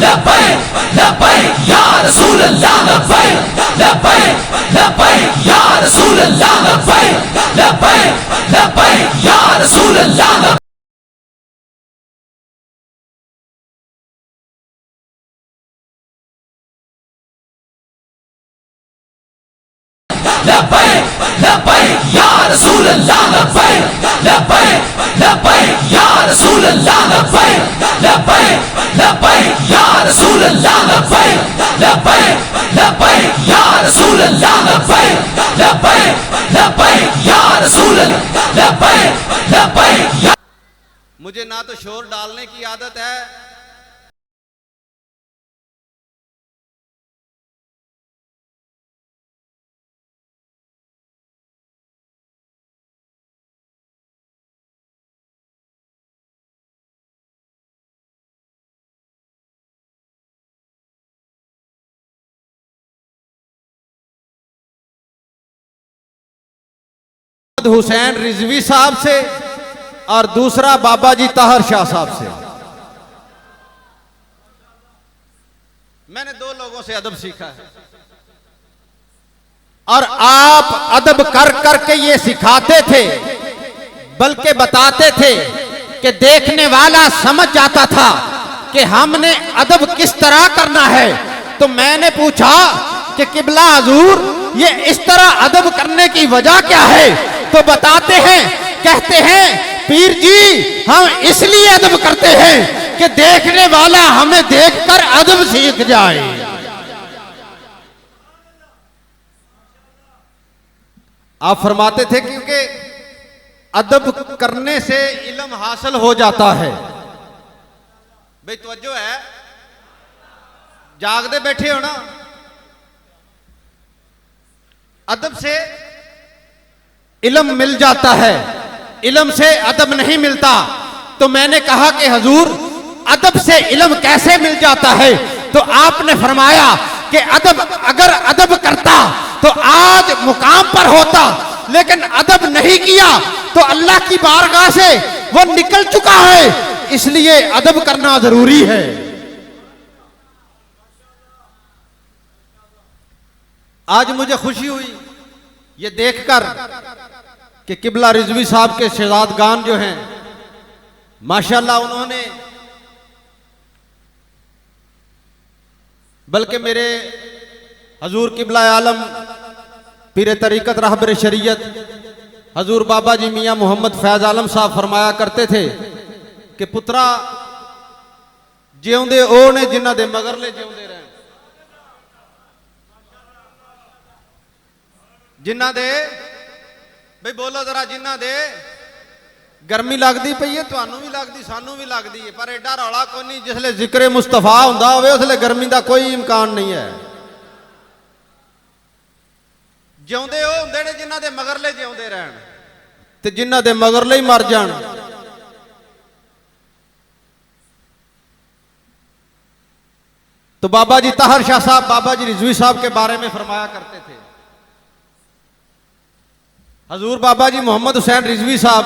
लब्बैक लब्बैक या रसूल अल्लाह, लब्बैक लब्बैक लब्बैक या रसूल अल्लाह, लब्बैक लब्बैक लब्बैक या रसूल अल्लाह। लब्बैक लब्बैक या रसूल अल्लाह, लब्बैक लब्बैक लब्बैक या रसूल अल्लाह, लब्बैक लब्बैक लब्बैक या रसूल अल्लाह, लब्बैक लब्बैक लब्बैक या रसूल अल्लाह, लब्बैक लब्बैक लब्बैक या रसूल अल्लाह, लब्बैक लब्बैक या। मुझे ना तो शोर डालने की आदत है, हुसैन रिजवी साहब से और दूसरा बाबा जी ताहर शाह साहब से। मैंने दो लोगों से अदब सीखा है और आप अदब कर करके ये सिखाते थे, बल्कि बताते थे कि देखने वाला समझ जाता था कि हमने अदब किस तरह करना है। तो मैंने पूछा कि किबला हुजूर ये इस तरह अदब करने की वजह क्या है? तो बताते हैं, कहते हैं पीर जी हम इसलिए अदब करते हैं कि देखने वाला हमें देखकर अदब सीख जाए। आप फरमाते थे क्योंकि अदब करने से इल्म हासिल हो जाता है। भाई तवज्जो है, जागते बैठे हो ना। अदब से इल्म मिल जाता है, इल्म से अदब नहीं मिलता। तो मैंने कहा कि हुजूर अदब से इल्म कैसे मिल जाता है? तो आपने फरमाया कि अदब अगर अदब करता तो आज मुकाम पर होता, लेकिन अदब नहीं किया तो अल्लाह की बारगाह से वो निकल चुका है, इसलिए अदब करना जरूरी है। आज मुझे खुशी हुई ये देखकर कि किबला रिजवी साहब के शहजादगान जो हैं माशाल्लाह उन्होंने, बल्कि मेरे हजूर किबला आलम पीर तरीकत रहबर शरीयत हजूर बाबा जी मियाँ मोहम्मद फैज आलम साहब फरमाया करते थे कि पुत्रा जिउंदे ओ ने जिन्हां दे मगरले जिउंदे रहन, जिन्हां दे भाई बोलो जरा, जिन्हां दे गर्मी लगती पई है, तुहानू भी लगती सानू भी लगती है, पर एडा रौला कोई नहीं। जिसले जिक्रे मुस्तफा हुंदा होवे उसले गर्मी का कोई इम्कान नहीं है। जिउंदे ओ हुंदे ने जिन्हां दे मगरले जिउंदे रहन, ते जिन्हां दे मगरले ही मर जाण। तो बाबा जी ताहर शाह साहब बाबा जी रिजवी साहब के बारे में फरमाया करते थे, हजूर बाबा जी मोहम्मद हुसैन रिजवी साहब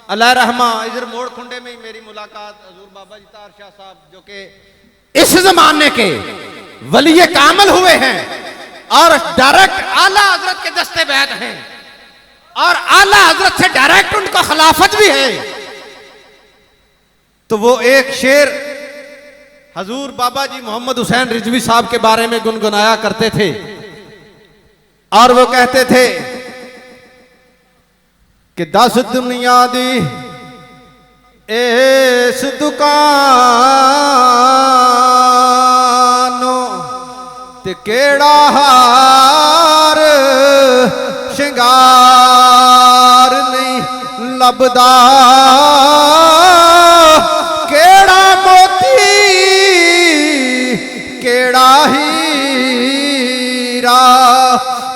अल्लाह रहमा, इधर मोड़ खुंडे में ही मेरी मुलाकात हजूर बाबा जी ताहर शाह साहब जो कि इस जमाने के वली कामिल हुए हैं और डायरेक्ट आला हजरत के दस्ते बैत हैं और आला हजरत से डायरेक्ट उनको खिलाफत भी है। तो वो एक शेर हजूर बाबा जी मोहम्मद हुसैन रिजवी साहब के बारे में गुनगुनाया करते थे और वो कहते थे कि 10 दुनिया दी इस दुकानो ते केड़ा हार शिंगार नहीं लभदा, केड़ा मोती केड़ा हीरा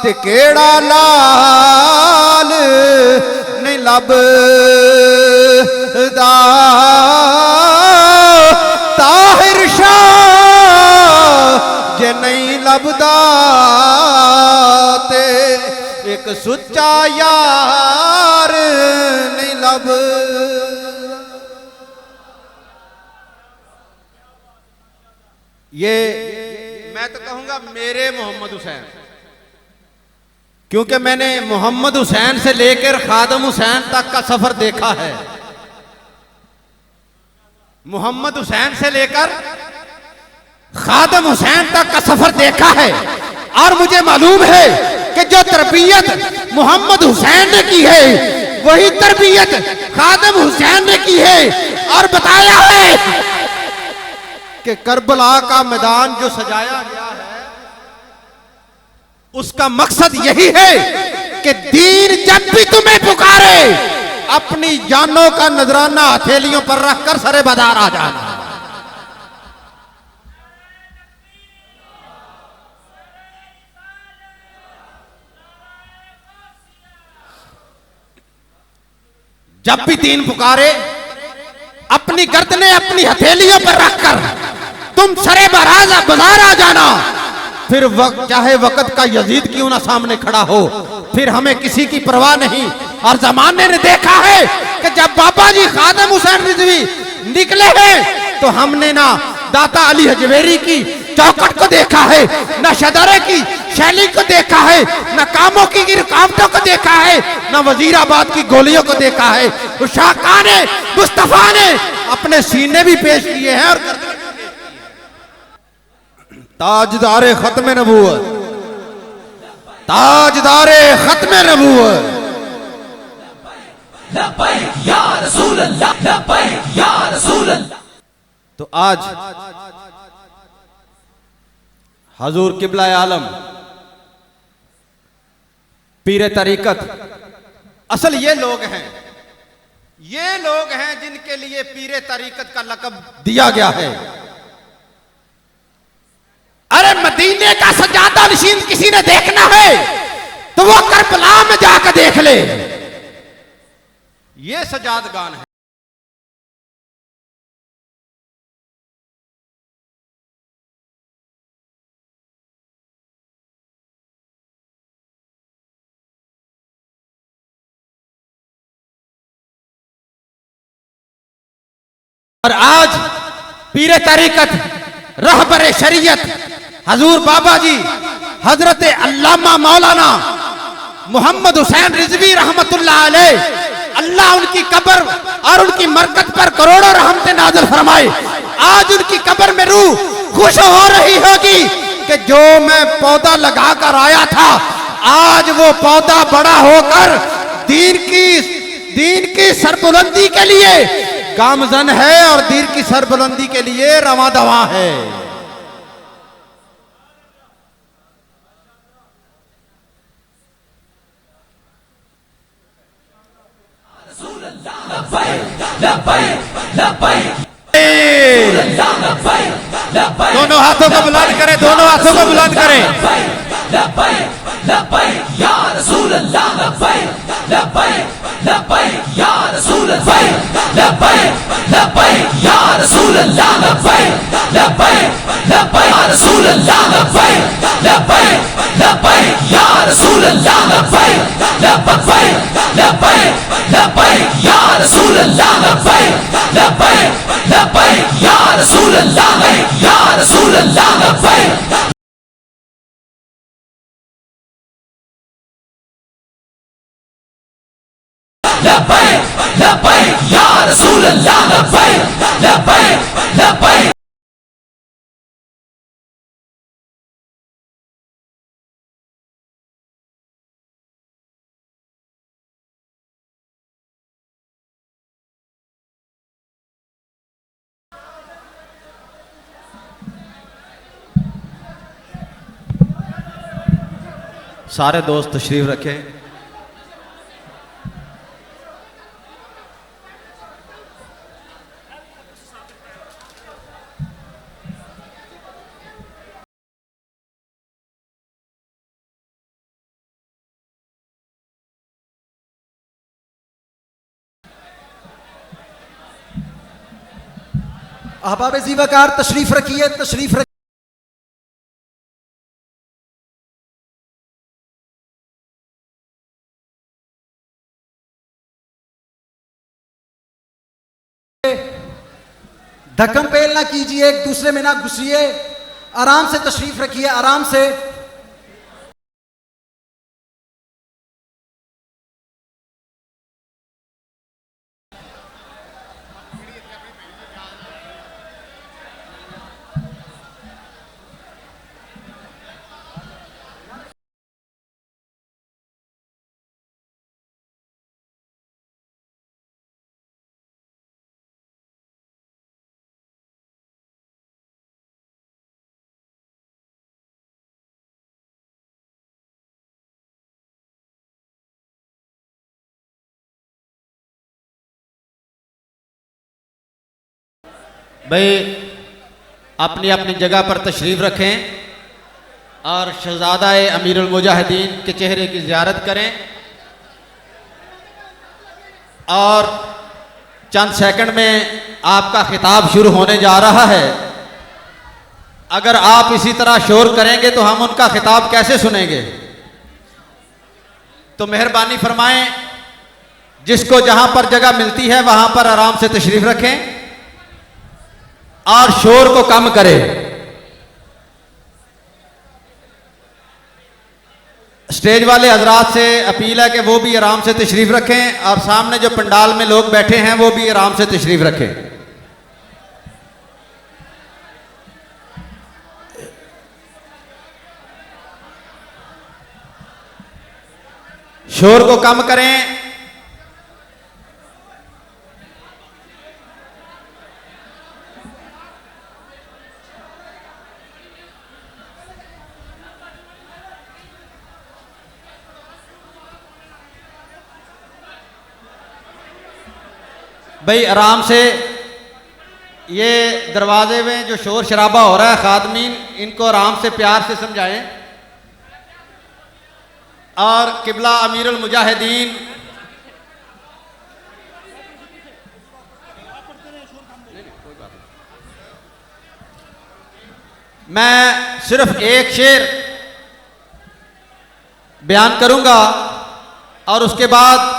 ते केड़ा लाल नहीं लभदा। ताहिर शाह जे नहीं लभदा ते एक सुच्चा यार नहीं लब। तो 10 दुनिया दी इस दुकानो ते केड़ा हार शिंगार नहीं लभदा, केड़ा मोती केड़ा हीरा ते केड़ा लाल नहीं लभदा। ताहिर शाह जे नहीं लभदा ते एक सुच्चा यार नहीं लब। 10 दुनिया दी इस दुकानो ते केड़ा हार शिंगार नहीं लभदा, केड़ा मोती केड़ा हीरा ते केड़ा लाल नहीं लभदा। ताहिर शाह जे नहीं लभदा ते एक सुच्चा यार नहीं लब। ये मैं तो कहूंगा मेरे मोहम्मद हुसैन, क्योंकि मैंने मोहम्मद हुसैन से लेकर खादम हुसैन तक का सफर देखा है। मोहम्मद हुसैन से लेकर खादम हुसैन तक का सफर देखा है, और मुझे मालूम है कि जो तरबियत मोहम्मद हुसैन ने की है वही तरबियत खादम हुसैन ने की है। और बताया है कि करबला का मैदान जो सजाया गया है उसका मकसद यही है कि दीन जब भी तुम्हें पुकारे अपनी जानों का नजराना हथेलियों पर रखकर सरे बाजार आ जाना। जब भी दीन पुकारे अपनी गर्दनें अपनी हथेलियों पर रखकर तुम सरे बाजार आ जाना। फिर चाहे वक्त का यजीद क्यों ना सामने खड़ा हो, फिर हमें किसी की परवाह नहीं। और जमाने ने देखा है कि जब बाबा जी खादम हुसैन रिजवी निकले हैं तो हमने ना दाता अली हजवेरी की चौखट को देखा है, न शदरे की शैली को देखा है, न कामों की रुकावटों को देखा है, न वजीराबाद की गोलियों को देखा है। तो शाका ने मुस्तफा ने अपने सीने भी पेश किए हैं और ताजदारे खत्म नबूवत, ताजदारे खत्म नबूवत। लब्बैक या रसूल अल्लाह, लब्बैक या रसूल अल्लाह। तो आज हजूर किबला आलम पीर तरीकत, असल ये लोग हैं जिनके लिए पीर तरीकत का लक़ब दिया गया है। अरे मदीने का सजादा नशीन किसी ने देखना है तो वो करबला में जाकर देख ले, ये सजादगान है। और आज पीर तरीकत रहबर शरीयत हजूर बाबा जी हजरत अल्लामा मौलाना मोहम्मद हुसैन रिजवी रहमतुल्लाह अलैह, अल्लाह उनकी कब्र और उनकी मरकत पर करोड़ों रहमतें नाज़िल फरमाए। आज उनकी कब्र में रूह खुश हो रही होगी कि जो मैं पौधा लगा कर आया था आज वो पौधा बड़ा होकर दीन की सरबुलंदी के लिए गामजन है और दीन की सरबुलंदी के लिए रवां दवा है। दोनों हाथों को बुलंद करें, दोनों हाथों को बुलंद करें। या रसूल अल्लाह, या रसूल अल्लाह, या रसूल अल्लाह, या रसूल अल्लाह, या रसूल अल्लाह, या रसूल अल्लाह, या रसूल अल्लाह, या रसूल अल्लाह। या रसूल अल्लाह, सारे दोस्त तशरीफ रखें। अहबाब ज़ीवकार तशरीफ रखिए, तशरीफ रखिए। धक्कम पेल ना कीजिए, एक दूसरे में ना घुसिए। आराम से तशरीफ रखिए, आराम से। भाई अपनी अपनी जगह पर तशरीफ़ रखें और शहज़ादा अमीरुल मुजाहिदीन के चेहरे की ज़ियारत करें और चंद सेकंड में आपका खिताब शुरू होने जा रहा है। अगर आप इसी तरह शोर करेंगे तो हम उनका खिताब कैसे सुनेंगे? तो मेहरबानी फरमाएं, जिसको जहां पर जगह मिलती है वहां पर आराम से तशरीफ़ रखें और शोर को कम करें। स्टेज वाले हजरात से अपील है कि वो भी आराम से तशरीफ रखें और सामने जो पंडाल में लोग बैठे हैं वो भी आराम से तशरीफ रखें। शोर को कम करें। भाई आराम से, ये दरवाजे में जो शोर शराबा हो रहा है, खादमीन इनको आराम से प्यार से समझाएं। और किबला अमीरुल मुजाहिदीन मैं सिर्फ एक शेर बयान करूंगा और उसके बाद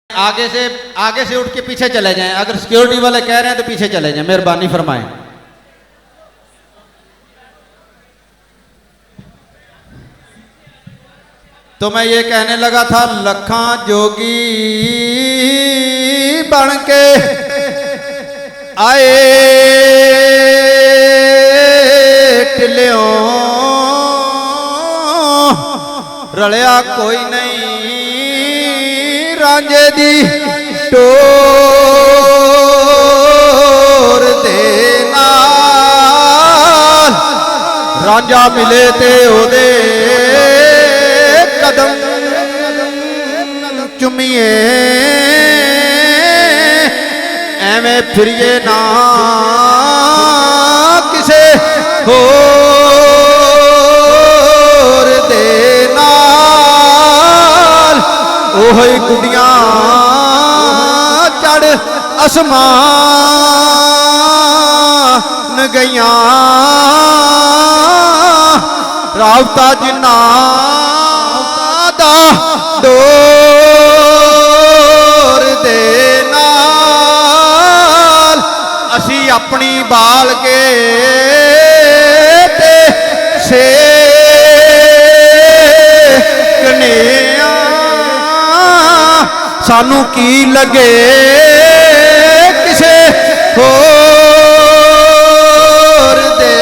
आगे से उठ के पीछे चले जाएं। अगर सिक्योरिटी वाले कह रहे हैं तो पीछे चले जाएं, मेहरबानी फरमाएं। तो मैं ये कहने लगा था, लखा जोगी बन के आए टिलियों, रलिया कोई नहीं रांझे दी टोर दे नाल, रांझा मिले ते ओदे कदम चुमिए, एवें फिरिए ना किसे होर दे नाल, ओही गुड़ियां चढ़ असमान गईयां, रावता जिन्ना दा डोर दे नाल, असी अपनी बाल के ते सेकने सानू की लगे किसे होर दे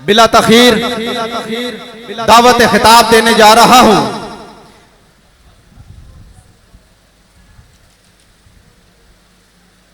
बिला तखीर दावत खिताब देने जा रहा हूं।